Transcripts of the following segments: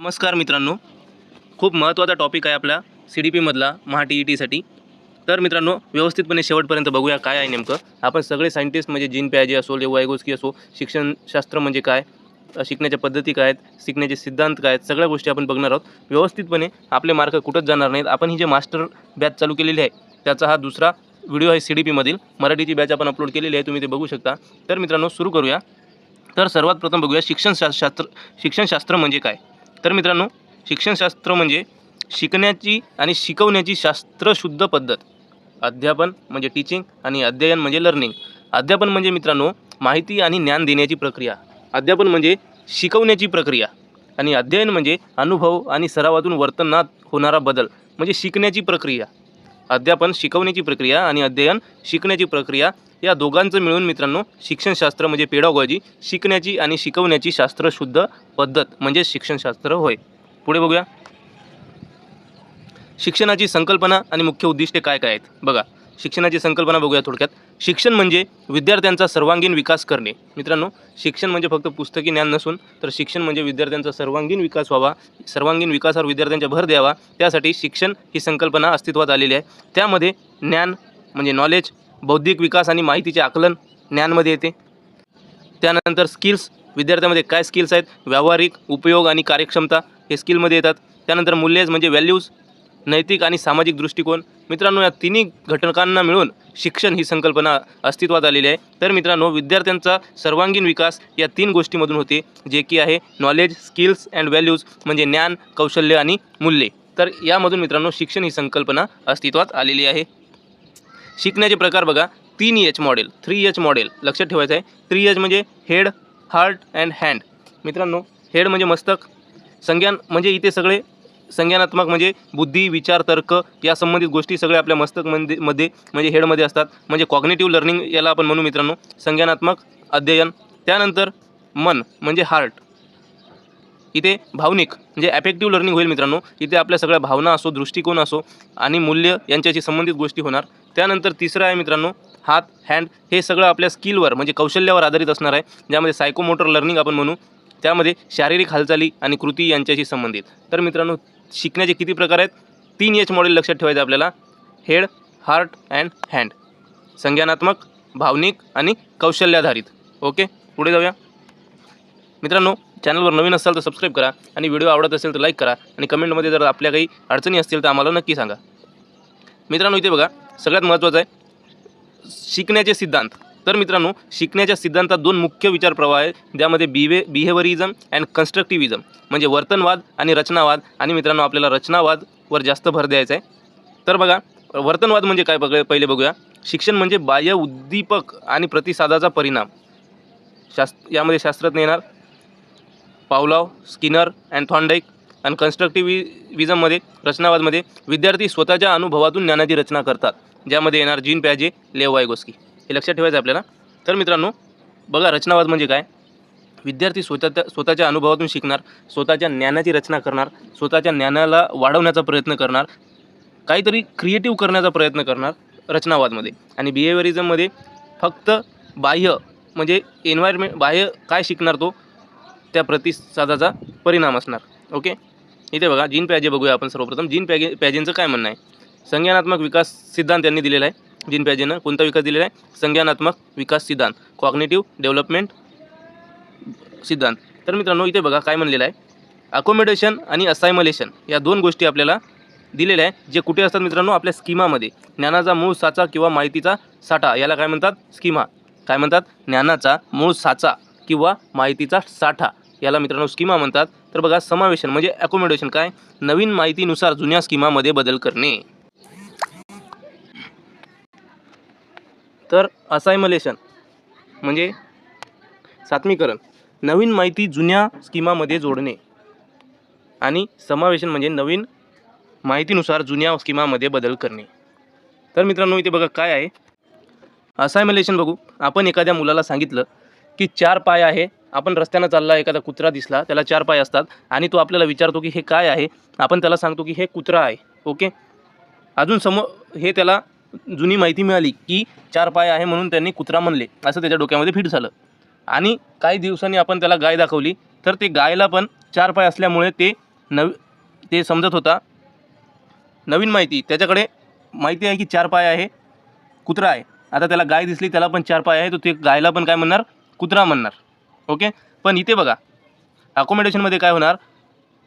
नमस्कार मित्रांनो, खूप महत्त्वाचा टॉपिक आहे आपला CDP मधला TETसाठी। तर मित्रांनो व्यवस्थितपणे शेवटपर्यंत बघूया काय आहे नेमकं। आपण सगळे सायंटिस्ट म्हणजे जीन पियाजे असो, लेव वायगोस्की असो, शिक्षणशास्त्र म्हणजे काय, शिकण्याच्या पद्धती काय आहेत, शिकण्याचे सिद्धांत काय आहेत, सगळ्या गोष्टी आपण बघणार आहोत। व्यवस्थितपणे आपले मार्क कुठंच जाणार नाहीत। आपण ही जे मास्टर बॅच चालू केलेली आहे त्याचा हा दुसरा व्हिडिओ आहे CDP मधील मराठीची बॅच आपण अपलोड केलेली आहे, तुम्ही ते बघू शकता। तर मित्रांनो सुरू करूया। तर सर्वात प्रथम बघूया शिक्षणशास्त्र म्हणजे काय। तर मित्रांनो शिक्षणशास्त्र म्हणजे शिकण्याची आणि शिकवण्याची शास्त्रशुद्ध पद्धत। अध्यापन म्हणजे टीचिंग आणि अध्ययन म्हणजे लर्निंग। अध्यापन म्हणजे मित्रांनो माहिती आणि ज्ञान देण्याची प्रक्रिया। अध्यापन म्हणजे शिकवण्याची प्रक्रिया आणि अध्ययन म्हणजे अनुभव आणि सरावातून वर्तनात होणारा बदल म्हणजे शिकण्याची प्रक्रिया। अध्यापन शिकवण्याची प्रक्रिया आणि अध्ययन शिकण्याची प्रक्रिया या दोघांचं मिळून मित्रांनो शिक्षणशास्त्र म्हणजे पेडागॉजी, शिकण्याची आणि शिकवण्याची शास्त्रशुद्ध पद्धत म्हणजे शिक्षणशास्त्र होय। पुढे बघूया शिक्षणाची संकल्पना आणि मुख्य उद्दिष्टे काय काय आहेत। बघा शिक्षणाची संकल्पना बघूया थोडक्यात। शिक्षण म्हणजे विद्यार्थ्यांचा सर्वांगीण विकास करणे। मित्रांनो शिक्षण म्हणजे फक्त पुस्तकी ज्ञान नसून तर शिक्षण म्हणजे विद्यार्थ्यांचा सर्वांगीण विकास व्हावा, सर्वांगीण विकासावर विद्यार्थ्यांचा भर द्यावा, त्यासाठी शिक्षण ही संकल्पना अस्तित्वात आलेली आहे। त्यामध्ये ज्ञान म्हणजे नॉलेज, बौद्धिक विकास आणि माहितीचे आकलन ज्ञानमध्ये येते। त्यानंतर स्किल्स, विद्यार्थ्यांमध्ये काय स्किल्स आहेत, व्यावहारिक उपयोग आणि कार्यक्षमता हे स्किलमध्ये येतात। त्यानंतर मूल्ये म्हणजे व्हॅल्यूज, नैतिक आणि सामाजिक दृष्टिकोन। मित्रांनो या तिन्ही घटकांना मिळून शिक्षण ही संकल्पना अस्तित्वात आलेली आहे। तर मित्रांनो विद्यार्थ्यांचा सर्वांगीण विकास या तीन गोष्टींमधून होते, जे की आहे नॉलेज, स्किल्स अँड व्हॅल्यूज म्हणजे ज्ञान, कौशल्य आणि मूल्ये। तर यामधून मित्रांनो शिक्षण ही संकल्पना अस्तित्वात आलेली आहे। शिकण्याचे प्रकार बघा 3H मॉडेल, 3H मॉडेल लक्षात ठेवायचं आहे। 3H म्हणजे हेड, हार्ट अँड हँड। मित्रांनो हेड म्हणजे मस्तक, संज्ञान म्हणजे इथे सगळे संज्ञानात्मक म्हणजे बुद्धी, विचार, तर्क या संबंधित गोष्टी सगळे आपल्या मस्तकमध्ये म्हणजे हेडमध्ये असतात। म्हणजे कॉग्निटिव्ह लर्निंग याला आपण म्हणू मित्रांनो, संज्ञानात्मक अध्ययन। त्यानंतर मन म्हणजे हार्ट, इथे भावनिक म्हणजे ॲफेक्टिव्ह लर्निंग होईल मित्रांनो। इथे आपल्या सगळ्या भावना असो, दृष्टिकोन असो आणि मूल्य यांच्याशी संबंधित गोष्टी होणार। त्यानंतर तिसरं आहे मित्रांनो हात, हँड, हे सगळं आपल्या स्किलवर म्हणजे कौशल्यावर आधारित असणार आहे, ज्यामध्ये सायकोमोटर लर्निंग आपण म्हणू। त्यामध्ये शारीरिक हालचाली आणि कृती यांच्याशी संबंधित। तर मित्रांनो शिकण्याचे किती प्रकार आहेत, 3H मॉडेल लक्षात ठेवायचं आपल्याला, हेड, हार्ट अँड हँड, संज्ञानात्मक, भावनिक आणि कौशल्याधारित। ओके पुढे जाऊया मित्रांनो। चॅनलवर नवीन असाल तर सबस्क्राईब करा आणि व्हिडिओ आवडत असेल तर लाईक करा आणि कमेंटमध्ये जर आपल्या काही अडचणी असतील तर आम्हाला नक्की सांगा। मित्रांनो इथे बघा सगळ्यात महत्त्वाचं आहे शिकण्याचे सिद्धांत। तर मित्रांनो शिकण्याच्या सिद्धांतात दोन मुख्य विचार प्रवाह आहेत, ज्यामध्ये बिहेवियरिझम अँड कन्स्ट्रक्टिव्हिझम म्हणजे वर्तनवाद आणि रचनावाद। आणि मित्रांनो आपल्याला रचनावादवर जास्त भर द्यायचा आहे। तर बघा वर्तनवाद म्हणजे काय पहिले बघूया। शिक्षण म्हणजे बाह्य उद्दीपक आणि प्रतिसादाचा परिणाम। यामध्ये शास्त्रज्ञ येणार पावलॉव, स्किनर अँड थॉर्नडाईक। आणि कन्स्ट्रक्टिव्हिझममध्ये रचनावादमध्ये विद्यार्थी स्वतःच्या अनुभवातून ज्ञानाची रचना करतात, ज्यामध्ये येणार जीन पियाजे, लेव वायगोस्की। हे लक्षात ठेवायचं आपल्याला। तर मित्रांनो बघा रचनावाद म्हणजे काय, विद्यार्थी स्वतःच्या अनुभवातून शिकणार, स्वतःच्या ज्ञानाची रचना करणार, स्वतःच्या ज्ञानाला वाढवण्याचा प्रयत्न करणार, काहीतरी क्रिएटिव्ह करण्याचा प्रयत्न करणार रचनावादमध्ये। आणि बिहेवियरिझममध्ये फक्त बाह्य म्हणजे एन्व्हायरमेंट, बाह्य काय शिकणार तो त्या प्रतिसादाचा परिणाम असणार। ओके इथे बघा जीन पियाजे बघूया आपण सर्वप्रथम। जीन पियाजेंचं काय म्हणणं आहे, संज्ञानात्मक विकास सिद्धांत त्यांनी दिलेला आहे। जीन पियाजेनं कोणता विकास दिलेला आहे, संज्ञानात्मक विकास सिद्धांत, कॉग्निटिव्ह डेव्हलपमेंट सिद्धांत। तर मित्रांनो इथे बघा काय म्हणलेलं आहे, अकोमोडेशन आणि असायमलेशन या दोन गोष्टी आपल्याला दिलेल्या आहे, जे कुठे असतात मित्रांनो आपल्या स्कीमामध्ये। ज्ञानाचा मूळ साचा किंवा माहितीचा साठा याला काय म्हणतात, स्कीमा। काय म्हणतात, ज्ञानाचा मूळ साचा किंवा माहितीचा साठा याला मित्रांनो स्कीमा म्हणतात। तर बघा समावेशन म्हणजे अकोमोडेशन काय, नवीन माहितीनुसार जुन्या स्कीमामध्ये बदल करणे। तर असायमलेशन म्हणजे सात्मीकरण, नवीन माहिती जुन्या स्कीमामध्ये जोडणे। आणि समावेशन म्हणजे नवीन माहितीनुसार जुन्या स्कीमामध्ये बदल करणे। तर मित्रांनो इथे बघा काय आहे असायमलेशन बघू। आपण एखाद्या मुलाला सांगितलं की 4 पाय आहे, आपण रस्त्यानं चालला, एखादा कुत्रा दिसला, त्याला 4 पाय असतात आणि तो आपल्याला विचारतो की हे काय आहे, आपण त्याला सांगतो की हे कुत्रा आहे। ओके अजून हे त्याला जुनी माहिती मिळाली की 4 पाय आहे म्हणून त्यांनी कुत्रा म्हणले, असं त्याच्या डोक्यामध्ये फिट झालं। आणि काही दिवसांनी आपण त्याला गाय दाखवली, तर ते गायला पण 4 पाय असल्यामुळे ते ते समजत होता नवीन माहिती, त्याच्याकडे माहिती आहे की 4 पाय आहे, कुत्रा आहे. आता त्याला गाय दिसली, त्याला पण 4 पाय आहे, तो ते गायला पण काय म्हणणार, कुत्रा म्हणणार. ओके. पण इथे बघा अकोमोडेशनमध्ये काय होणार,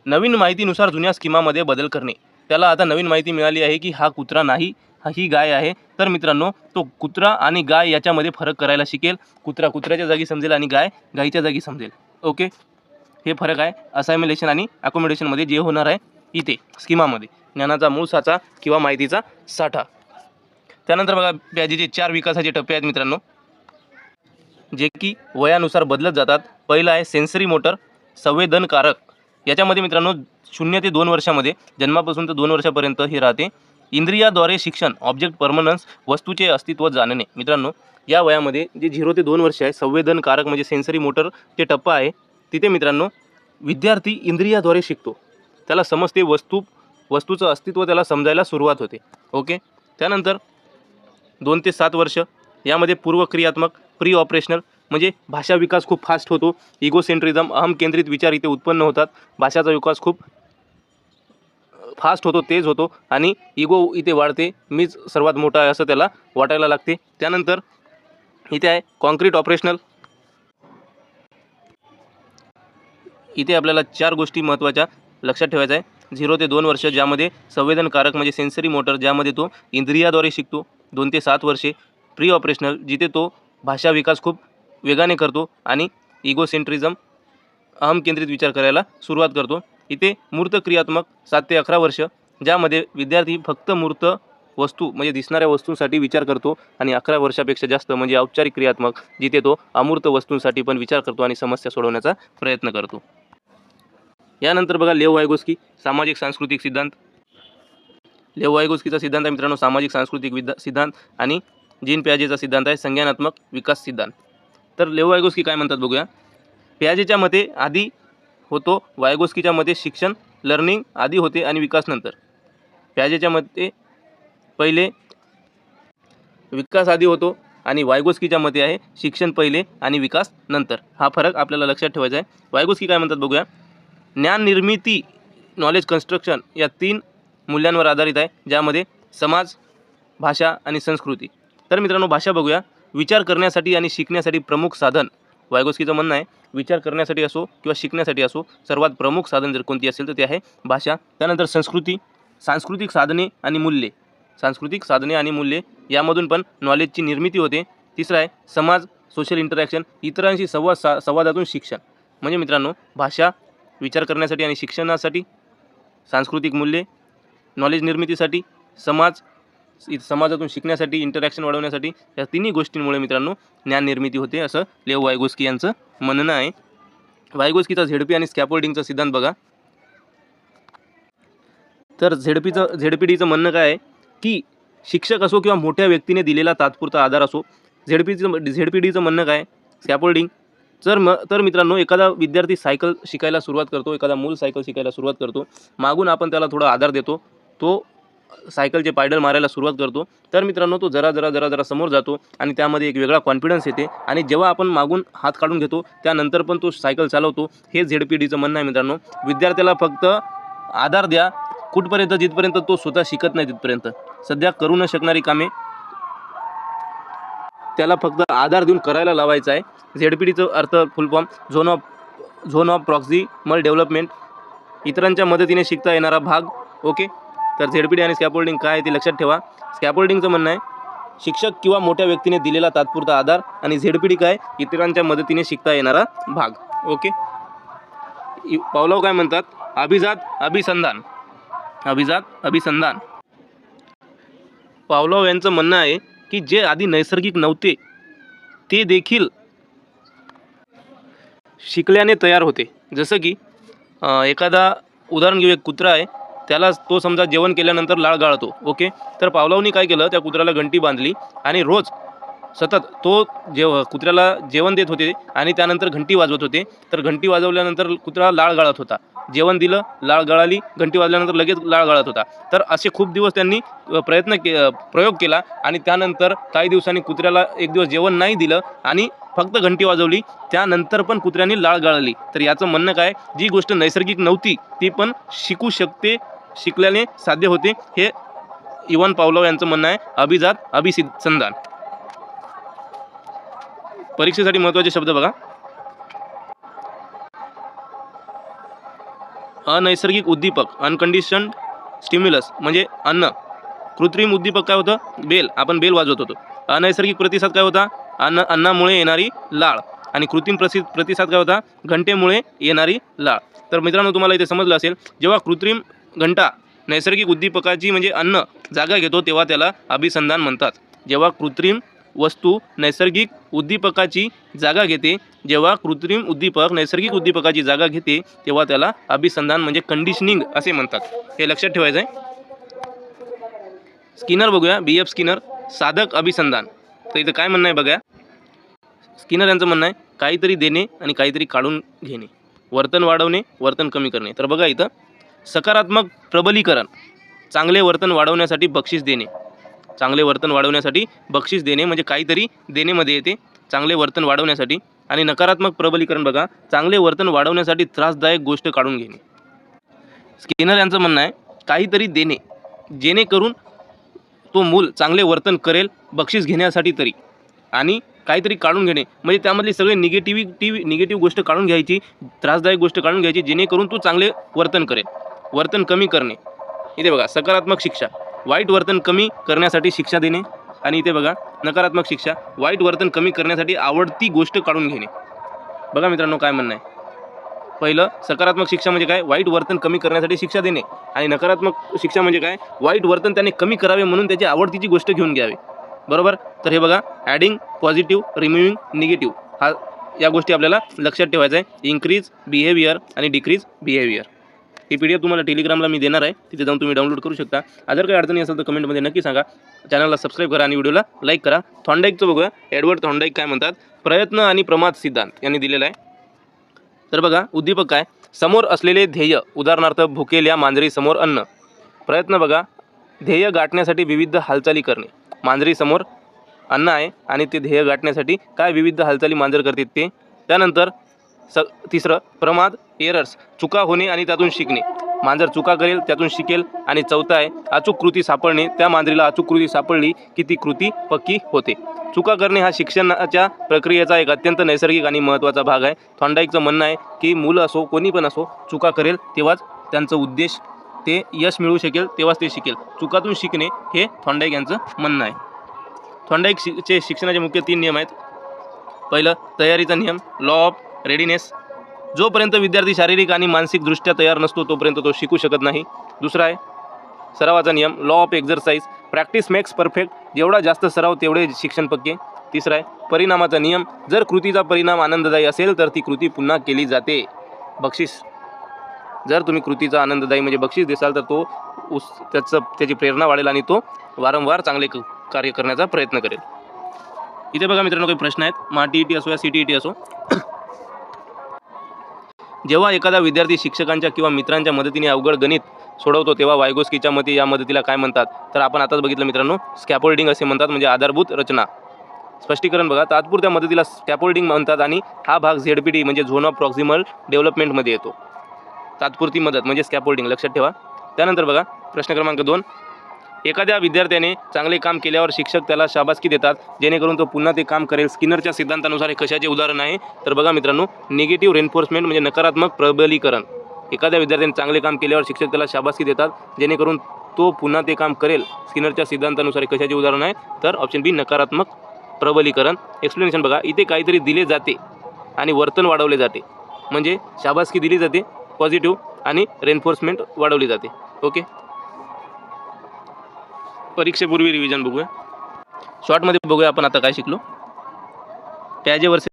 नवीन माहितीनुसार जुन्या स्कीमामध्ये बदल करणे. त्याला आता नवीन माहिती मिळाली आहे की हा कुत्रा नाही, ही गाय आहे. तर मित्रांनो तो कुत्रा आणि गाय याच्यामध्ये फरक करायला शिकेल. कुत्रा कुत्र्याच्या जागी समजेल आणि गाय गायीच्या जागी समजेल. ओके. हे फरक आहे असायमिलेशन आणि अकोमोडेशनमध्ये जे होणार आहे इथे स्कीमामध्ये, ज्ञानाचा मूळ साचा किंवा माहितीचा साठा. त्यानंतर बघा प्याजेचे 4 विकासाचे टप्पे आहेत मित्रांनो, जे की वयानुसार बदलत जातात. पहिलं आहे सेन्सरी मोटर, संवेदनकारक. याच्यामध्ये मित्रांनो 0 ते 2 वर्षामध्ये, जन्मापासून तर 2 वर्षापर्यंत हे राहते. इंद्रियाद्वारे शिक्षण, ऑब्जेक्ट परमनन्स, वस्तूचे अस्तित्व जाणणे. मित्रांनो या वयामध्ये जे 0 ते 2 वर्ष आहे, संवेदनकारक म्हणजे सेन्सरी मोटर जे टप्पा आहे, तिथे मित्रांनो विद्यार्थी इंद्रियाद्वारे शिकतो. त्याला समजते, वस्तूचं अस्तित्व त्याला समजायला सुरुवात होते. ओके. त्यानंतर 2 ते 7 वर्ष यामध्ये पूर्वक्रियात्मक, प्री ऑपरेशनल म्हणजे भाषा विकास खूप फास्ट होतो. इगोसेंट्रिझम, अहम केंद्रित विचार इथे उत्पन्न होतात. भाषाचा विकास खूप फास्ट होतो, तेज होतो आणि इगो इथे वाढते, मीच सर्वात मोठा आहे असं त्याला वाटायला लागते. त्यानंतर इथे आहे कॉन्क्रीट ऑपरेशनल. इथे आपल्याला 4 गोष्टी महत्त्वाच्या लक्षात ठेवायच्या आहे. 0 ते 2 वर्ष ज्यामध्ये संवेदनकारक म्हणजे सेन्सरी मोटर, ज्यामध्ये तो इंद्रियाद्वारे शिकतो. 2 ते 7 वर्षे प्री ऑपरेशनल, जिथे तो भाषा विकास खूप वेगाने करतो आणि इगोसेंट्रिझम, अहम केंद्रित विचार करायला सुरुवात करतो. इथे मूर्त क्रियात्मक 7 ते 11 वर्ष, ज्यामध्ये विद्यार्थी फक्त मूर्त वस्तू म्हणजे दिसणाऱ्या वस्तूंसाठी विचार करतो. आणि 11 वर्षापेक्षा जास्त म्हणजे औपचारिक क्रियात्मक, जिथे तो अमूर्त वस्तूंसाठी पण विचार करतो आणि समस्या सोडवण्याचा प्रयत्न करतो. यानंतर बघा लेव वायगोस्की, सामाजिक सांस्कृतिक सिद्धांत. लेव वायगोस्कीचा सिद्धांत आहे मित्रांनो सामाजिक सांस्कृतिक सिद्धांत, आणि जीन प्याजेचा सिद्धांत आहे संज्ञानात्मक विकास सिद्धांत. तर लेव वायगोस्की काय म्हणतात बघूया. प्याजेच्या मते आधी होतो, वायगोस्कीच्या मते शिक्षण लर्निंग आधी होते आणि विकास नंतर. प्याजेच्या मते पहिले विकास आधी होतो आणि वायगोस्कीच्या मते आहे शिक्षण पहिले आणि विकास नंतर. हा फरक आपल्याला लक्षात ठेवायचा आहे. वायगोस्की काय म्हणतात बघूया. ज्ञान निर्मिती, नॉलेज कन्स्ट्रक्शन या 3 मूल्यांवर आधारित आहे, ज्यामध्ये समाज, भाषा आणि संस्कृती. तर मित्रांनो भाषा बघूया. विचार करण्यासाठी आणि शिकण्यासाठी प्रमुख साधन, वायगोस्कीचं म्हणणं आहे विचार करण्यासाठी असो किंवा शिकण्यासाठी असो, सर्वात प्रमुख साधन जर कोणती असेल तर ते आहे भाषा. त्यानंतर संस्कृती, सांस्कृतिक साधने आणि मूल्ये. सांस्कृतिक साधने आणि मूल्ये यामधून पण नॉलेजची निर्मिती होते. तिसरं आहे समाज, सोशल इंटरॅक्शन, इतरांशी संवादातून शिक्षण. म्हणजे मित्रांनो भाषा विचार करण्यासाठी आणि शिक्षणासाठी, सांस्कृतिक मूल्ये नॉलेज निर्मितीसाठी, समाजातून शिकण्यासाठी, इंटरॅक्शन वाढवण्यासाठी, या तिन्ही गोष्टींमुळे मित्रांनो ज्ञान निर्मिती होते, असं लेव वायगोस्की यांचं म्हणणं आहे. वायगोस्कीचा झेडपी आणि स्कॅफोल्डिंगचा सिद्धांत बघा. तर झेडपीडीचं म्हणणं काय आहे की शिक्षक असो किंवा मोठ्या व्यक्तीने दिलेला तात्पुरता आधार असो. झेडपीडीचं म्हणणं काय, स्कॅफोल्डिंग. तर मित्रांनो एखादा विद्यार्थी सायकल शिकायला सुरुवात करतो, एखादा मूल सायकल शिकायला सुरुवात करतो, मागून आपण त्याला थोडा आधार देतो, तो सायकलचे पायडल मारायला सुरुवात करतो. तर मित्रांनो तो जरा समोर जातो आणि त्यामध्ये एक वेगळा कॉन्फिडन्स येते, आणि जेव्हा आपण मागून हात काढून घेतो त्यानंतर पण तो सायकल चालवतो. हे झेडपीडीचं म्हणणं आहे मित्रांनो. विद्यार्थ्याला फक्त आधार द्या, कुठपर्यंत, जिथपर्यंत तो स्वतः शिकत नाही तिथपर्यंत. सध्या करू न शकणारी कामे त्याला फक्त आधार देऊन करायला लावायचं आहे. झेडपीडीचं अर्थ फुल form zone of proximal development, इतरांच्या मदतीने शिकता येणारा भाग. ओके. तर झेडपीडी आणि स्कॅफोल्डिंग काय आहे ते लक्षात ठेवा. स्कॅफोल्डिंगचं म्हणणं आहे शिक्षक किंवा मोठ्या व्यक्तीने दिलेला तात्पुरता आधार, आणि झेडपीडी काय, इतरांच्या मदतीने शिकता येणारा भाग. ओके. पावलोव काय म्हणतात, अभिजात अभिसंधान. पावलोव यांचं म्हणणं आहे की जे आधी नैसर्गिक नव्हते ते देखील शिकल्याने तयार होते. जसं की एखादा उदाहरण घेऊ, एक कुत्रा आहे, त्याला तो समजा जेवण केल्यानंतर लाळ गाळतो. ओके. तर पावलोवनी काय केलं, त्या कुत्र्याला घंटी बांधली आणि रोज सतत तो कुत्र्याला जेवण देत होते आणि त्यानंतर घंटी वाजवत होते. तर घंटी वाजवल्यानंतर कुत्रा लाळ गाळत होता. जेवण दिलं, लाळ गळाली, घंटी वाजल्यानंतर लगेच लाळ गाळत होता. तर असे खूप दिवस त्यांनी प्रयोग केला आणि त्यानंतर काही दिवसांनी कुत्र्याला एक दिवस जेवण नाही दिलं आणि फक्त घंटी वाजवली, त्यानंतर पण कुत्र्याने लाळ गाळली. तर याचं म्हणणं काय, जी गोष्ट नैसर्गिक नव्हती ती पण शिकू शकते, शिकल्याने साध्य होते, हे इव्हान पावलोव यांचं म्हणणं आहे. अभिजात अभिसंधान. परीक्षेसाठी महत्त्वाचे शब्द बघा. अनैसर्गिक उद्दीपक, अनकंडिशन्ड स्टिम्युलस म्हणजे अन्न. कृत्रिम उद्दीपक काय होतं, बेल, आपण बेल वाजवत होतो. अनैसर्गिक प्रतिसाद काय होता, अन्नामुळे येणारी लाळ. आणि कृत्रिम प्रतिसाद काय होता, घंटेमुळे येणारी लाळ. तर मित्रांनो तुम्हाला इथे समजलं असेल, जेव्हा कृत्रिम घंटा नैसर्गिक उद्दीपकाची म्हणजे अन्न जागा घेतो तेव्हा त्याला अभिसंधान म्हणतात. जेव्हा कृत्रिम वस्तू नैसर्गिक उद्दीपकाची जागा घेते, जेव्हा कृत्रिम उद्दीपक नैसर्गिक उद्दीपकाची जागा घेते तेव्हा त्याला अभिसंधान म्हणजे कंडिशनिंग असे म्हणतात. हे लक्षात ठेवायचं आहे. स्किनर बघूया, BF स्किनर, साधक अभिसंधान. तर इथं काय म्हणणं आहे बघा. स्किनर यांचं म्हणणं आहे काहीतरी देणे आणि काहीतरी काढून घेणे, वर्तन वाढवणे, वर्तन कमी करणे. तर बघा इथं सकारात्मक प्रबलीकरण, चांगले वर्तन वाढवण्यासाठी बक्षीस देणे. चांगले वर्तन वाढवण्यासाठी बक्षीस देणे म्हणजे काहीतरी देणेमध्ये येते, चांगले वर्तन वाढवण्यासाठी. आणि नकारात्मक प्रबलीकरण बघा, चांगले वर्तन वाढवण्यासाठी त्रासदायक गोष्ट काढून घेणे. स्किनर यांचं म्हणणं आहे काहीतरी देणे जेणेकरून तो मूल चांगले वर्तन करेल बक्षीस घेण्यासाठी तरी, आणि काहीतरी काढून घेणे म्हणजे त्यामधली सगळे निगेटिव्ह गोष्ट काढून घ्यायची, त्रासदायक गोष्ट काढून घ्यायची जेणेकरून तू चांगले वर्तन करेल. वर्तन कमी करणे, इथे बघा सकारात्मक शिक्षा, वाईट वर्तन कमी करण्यासाठी शिक्षा देणे. आणि इथे बघा नकारात्मक शिक्षा, वाईट वर्तन कमी करण्यासाठी आवडती गोष्ट काढून घेणे. बघा मित्रांनो काय म्हणणं आहे. पहिलं सकारात्मक शिक्षा म्हणजे काय, वाईट वर्तन कमी करण्यासाठी शिक्षा देणे. आणि नकारात्मक शिक्षा म्हणजे काय, वाईट वर्तन त्याने कमी करावे म्हणून त्याची आवडतीची गोष्ट घेऊन घ्यावी. बरोबर. तर हे बघा ॲडिंग पॉझिटिव्ह, रिमूव्हिंग निगेटिव्ह, हा या गोष्टी आपल्याला लक्षात ठेवायचं आहे. इन्क्रीज बिहेवियर आणि डिक्रीज बिहेवियर. ही PDF तुम्हाला टेलिग्रामला मी देणार आहे, तिथे जाऊन तुम्ही डाउनलोड करू शकता. जर काही अडचणी असेल तर कमेंटमध्ये नक्की सांगा. चॅनलला सबस्क्राईब करा आणि व्हिडिओला लाईक करा. थॉर्नडाईकचं बघूया. एडवर्ड थॉर्नडाईक काय म्हणतात, प्रयत्न आणि प्रमाद सिद्धांत यांनी दिलेला आहे. तर बघा उद्दीपक काय, समोर असलेले ध्येय, उदाहरणार्थ भुकेल्या मांजरीसमोर अन्न. प्रयत्न बघा, ध्येय गाठण्यासाठी विविध हालचाली करणे. मांजरीसमोर अन्न आहे आणि ते ध्येय गाठण्यासाठी काय विविध हालचाली मांजर करते ते. त्यानंतर तिसरं प्रमाद, एरर्स, चुका होणे आणि त्यातून शिकणे. मांजर चुका करेल त्यातून शिकेल. आणि चौथं आहे अचूक कृती सापडणे. त्या मांजरीला अचूक कृती सापडली की ती कृती पक्की होते. चुका करणे हा शिक्षणाच्या प्रक्रियेचा एक अत्यंत नैसर्गिक आणि महत्त्वाचा भाग आहे. थॉर्नडाईकचं म्हणणं आहे की मुलं असो कोणी पण असो, चुका करेल तेव्हाच त्यांचं उद्देश ते यश मिळू शकेल, तेव्हाच ते शिकेल. चुकातून शिकणे हे थॉर्नडाईक यांचं म्हणणं आहे. थॉर्नडाईकचे शिक्षणाचे मुख्य 3 नियम आहेत. पहिलं तयारीचा नियम, लॉ ऑफ रेडीनेस. जोपर्यंत विद्यार्थी शारीरिक आणि मानसिकदृष्ट्या तयार नसतो तोपर्यंत तो शिकू शकत नाही. दुसरा आहे सरावाचा नियम, law of exercise. Practice makes perfect. जेवढा जास्त सराव तेवढे शिक्षण पक्के. तिसरा आहे परिणामाचा नियम. जर कृतीचा परिणाम आनंददायी असेल तर ती कृती पुन्हा केली जाते. बक्षीस, जर तुम्ही कृतीचा आनंददायी म्हणजे बक्षीस देसाल तर तो त्याची प्रेरणा वाढेल आणि तो वारंवार चांगले कार्य करण्याचा प्रयत्न करेल. इथे बघा मित्रांनो काही प्रश्न आहेत. TET असो या CTET असो. जेव्हा एखादा विद्यार्थी शिक्षकांच्या किंवा मित्रांच्या मदतीने अवघड गणित सोडवतो तेव्हा वायगोस्कीच्या मते या मदतीला काय म्हणतात. तर आपण आताच बघितलं मित्रांनो, स्कॅफोल्डिंग असे म्हणतात, म्हणजे आधारभूत रचना. स्पष्टीकरण बघा, तात्पुरत्या मदतीला स्कॅफोल्डिंग म्हणतात आणि हा भाग ZPD म्हणजे झोन ऑफ प्रॉक्सिमल डेव्हलपमेंटमध्ये येतो. तात्पुरती मदत म्हणजे स्कॅफोल्डिंग, लक्षात ठेवा. त्यानंतर बघा प्रश्न क्रमांक 2, एखाद्या विद्यार्थ्याने चांगले काम केल्यावर शिक्षक त्याला शाबासकी देतात जेणेकरून तो पुन्हा ते काम करेल. स्किनरच्या सिद्धांतानुसार हे कशाचे उदाहरण आहे. तर बघा मित्रांनो, निगेटिव्ह रेन्फोर्समेंट म्हणजे नकारात्मक प्रबलीकरण. एखाद्या विद्यार्थ्याने चांगले काम केल्यावर शिक्षक त्याला शाबासकी देतात जेणेकरून तो पुन्हा ते काम करेल. स्किनरच्या सिद्धांतानुसार हे कशाचे उदाहरण आहे. तर ऑप्शन बी नकारात्मक प्रबलीकरण. एक्सप्लेनेशन बघा, इथे काहीतरी दिले जाते आणि वर्तन वाढवले जाते, म्हणजे शाबासकी दिली जाते पॉझिटिव्ह आणि रेन्फोर्समेंट वाढवली जाते. ओके. परीक्षेपूर्वी रिव्हिजन बघूया. शॉर्टमध्ये बघूया आपण आता काय शिकलो. प्याजे वर्सेस